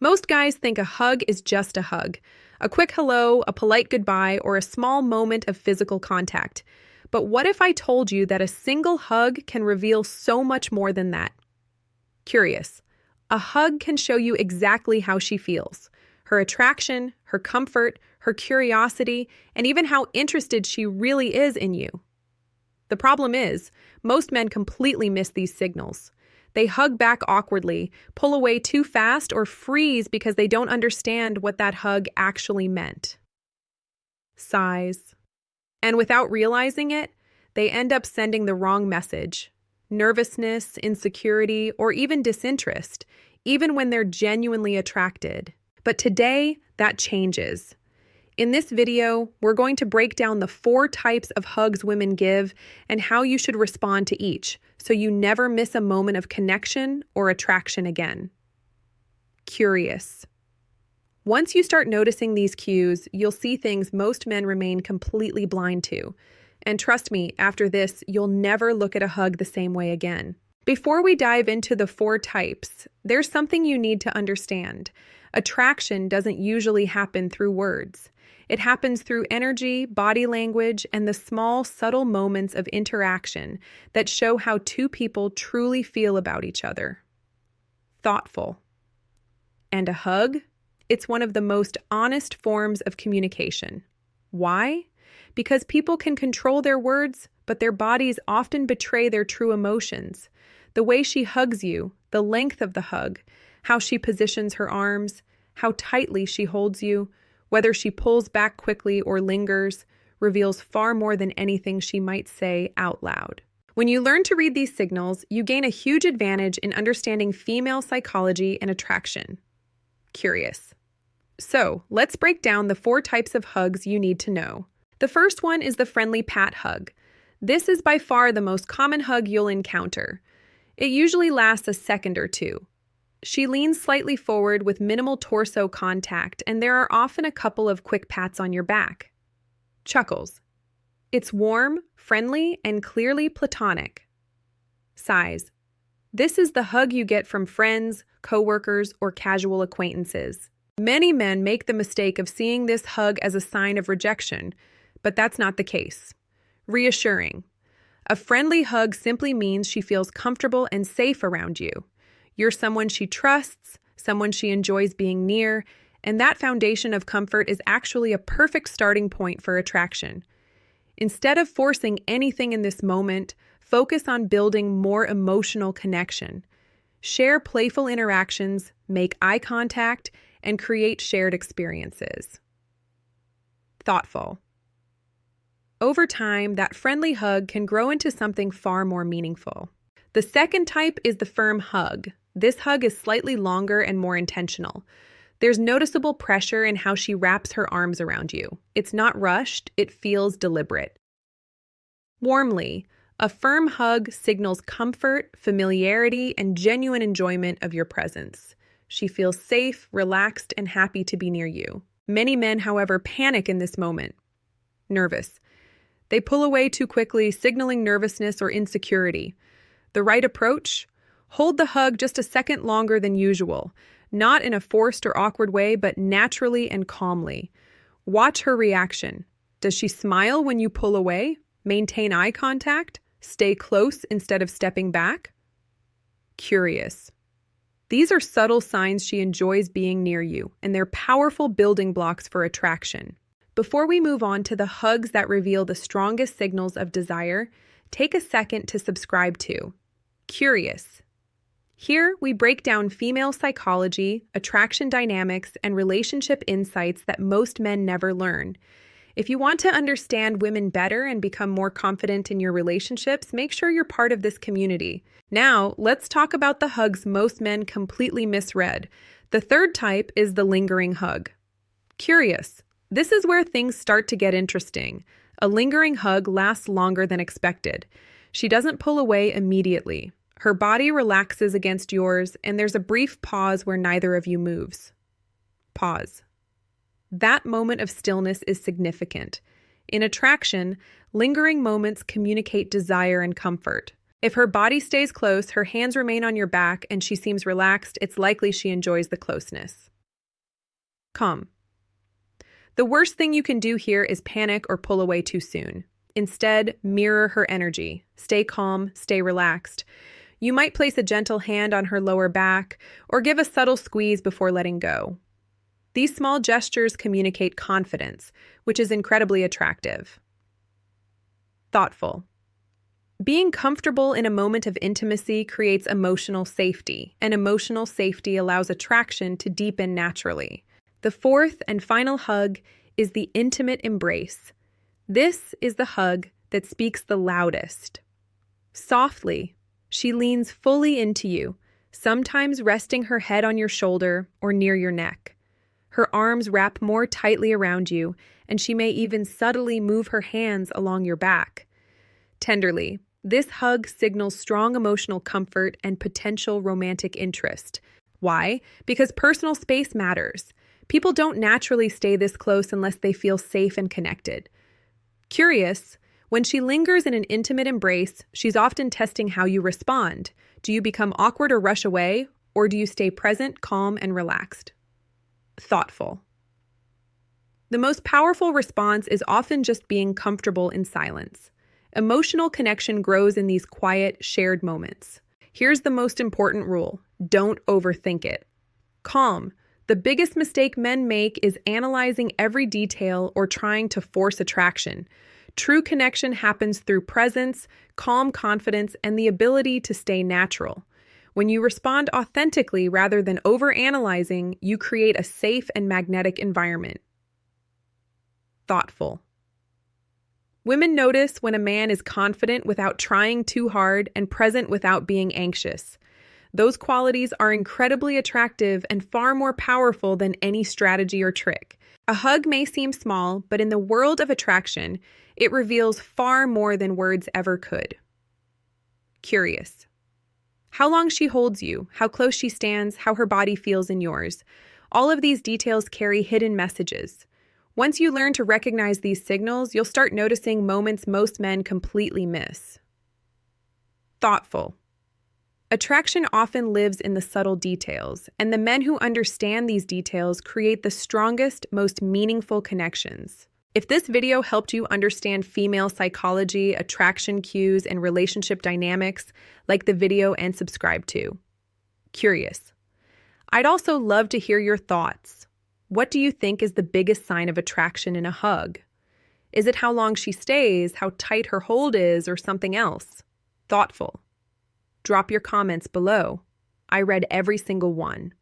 Most guys think a hug is just a hug, a quick hello, a polite goodbye, or a small moment of physical contact. But what if I told you that a single hug can reveal so much more than that? Curious. A hug can show you exactly how she feels, her attraction, her comfort, her curiosity, and even how interested she really is in you. The problem is, most men completely miss these signals. They hug back awkwardly, pull away too fast, or freeze because they don't understand what that hug actually meant. Sighs. And without realizing it, they end up sending the wrong message. Nervousness, insecurity, or even disinterest, even when they're genuinely attracted. But today, that changes. In this video, we're going to break down the 4 types of hugs women give and how you should respond to each, so you never miss a moment of connection or attraction again. Curious. Once you start noticing these cues, you'll see things most men remain completely blind to. And trust me, after this, you'll never look at a hug the same way again. Before we dive into the 4 types, there's something you need to understand. Attraction doesn't usually happen through words. It happens through energy, body language, and the small, subtle moments of interaction that show how 2 people truly feel about each other. Thoughtful. And a hug? It's one of the most honest forms of communication. Why? Because people can control their words, but their bodies often betray their true emotions. The way she hugs you, the length of the hug, how she positions her arms, how tightly she holds you, whether she pulls back quickly or lingers, reveals far more than anything she might say out loud. When you learn to read these signals, you gain a huge advantage in understanding female psychology and attraction. Curious. So, let's break down the 4 types of hugs you need to know. The first one is the friendly pat hug. This is by far the most common hug you'll encounter. It usually lasts a second or 2. She leans slightly forward with minimal torso contact, and there are often a couple of quick pats on your back. Chuckles. It's warm, friendly, and clearly platonic. Sighs. This is the hug you get from friends, coworkers, or casual acquaintances. Many men make the mistake of seeing this hug as a sign of rejection, but that's not the case. Reassuring. A friendly hug simply means she feels comfortable and safe around you. You're someone she trusts, someone she enjoys being near, and that foundation of comfort is actually a perfect starting point for attraction. Instead of forcing anything in this moment, focus on building more emotional connection. Share playful interactions, make eye contact, and create shared experiences. Thoughtful. Over time, that friendly hug can grow into something far more meaningful. The second type is the firm hug. This hug is slightly longer and more intentional. There's noticeable pressure in how she wraps her arms around you. It's not rushed, it feels deliberate. Warmly, a firm hug signals comfort, familiarity, and genuine enjoyment of your presence. She feels safe, relaxed, and happy to be near you. Many men, however, panic in this moment. Nervous. They pull away too quickly, signaling nervousness or insecurity. The right approach? Hold the hug just a second longer than usual, not in a forced or awkward way, but naturally and calmly. Watch her reaction. Does she smile when you pull away? Maintain eye contact? Stay close instead of stepping back? Curious. These are subtle signs she enjoys being near you, and they're powerful building blocks for attraction. Before we move on to the hugs that reveal the strongest signals of desire, take a second to subscribe to Curious. Here, we break down female psychology, attraction dynamics, and relationship insights that most men never learn. If you want to understand women better and become more confident in your relationships, make sure you're part of this community. Now, let's talk about the hugs most men completely misread. The third type is the lingering hug. Curious. This is where things start to get interesting. A lingering hug lasts longer than expected. She doesn't pull away immediately. Her body relaxes against yours, and there's a brief pause where neither of you moves. Pause. That moment of stillness is significant. In attraction, lingering moments communicate desire and comfort. If her body stays close, her hands remain on your back, and she seems relaxed, it's likely she enjoys the closeness. Calm. The worst thing you can do here is panic or pull away too soon. Instead, mirror her energy. Stay calm, stay relaxed. You might place a gentle hand on her lower back or give a subtle squeeze before letting go. These small gestures communicate confidence, which is incredibly attractive. Thoughtful. Being comfortable in a moment of intimacy creates emotional safety, and emotional safety allows attraction to deepen naturally. The fourth and final hug is the intimate embrace. This is the hug that speaks the loudest. Softly, she leans fully into you, sometimes resting her head on your shoulder or near your neck. Her arms wrap more tightly around you, and she may even subtly move her hands along your back. Tenderly, this hug signals strong emotional comfort and potential romantic interest. Why? Because personal space matters. People don't naturally stay this close unless they feel safe and connected. Curious, when she lingers in an intimate embrace, she's often testing how you respond. Do you become awkward or rush away, or do you stay present, calm, and relaxed? Thoughtful. The most powerful response is often just being comfortable in silence. Emotional connection grows in these quiet, shared moments. Here's the most important rule: don't overthink it. Calm. The biggest mistake men make is analyzing every detail or trying to force attraction. True connection happens through presence, calm confidence, and the ability to stay natural. When you respond authentically rather than overanalyzing, you create a safe and magnetic environment. Thoughtful. Women notice when a man is confident without trying too hard and present without being anxious. Those qualities are incredibly attractive and far more powerful than any strategy or trick. A hug may seem small, but in the world of attraction, it reveals far more than words ever could. Curious. How long she holds you, how close she stands, how her body feels in yours. All of these details carry hidden messages. Once you learn to recognize these signals, you'll start noticing moments most men completely miss. Thoughtful. Attraction often lives in the subtle details, and the men who understand these details create the strongest, most meaningful connections. If this video helped you understand female psychology, attraction cues, and relationship dynamics, like the video and subscribe to. Curious. I'd also love to hear your thoughts. What do you think is the biggest sign of attraction in a hug? Is it how long she stays, how tight her hold is, or something else? Thoughtful. Drop your comments below. I read every single one.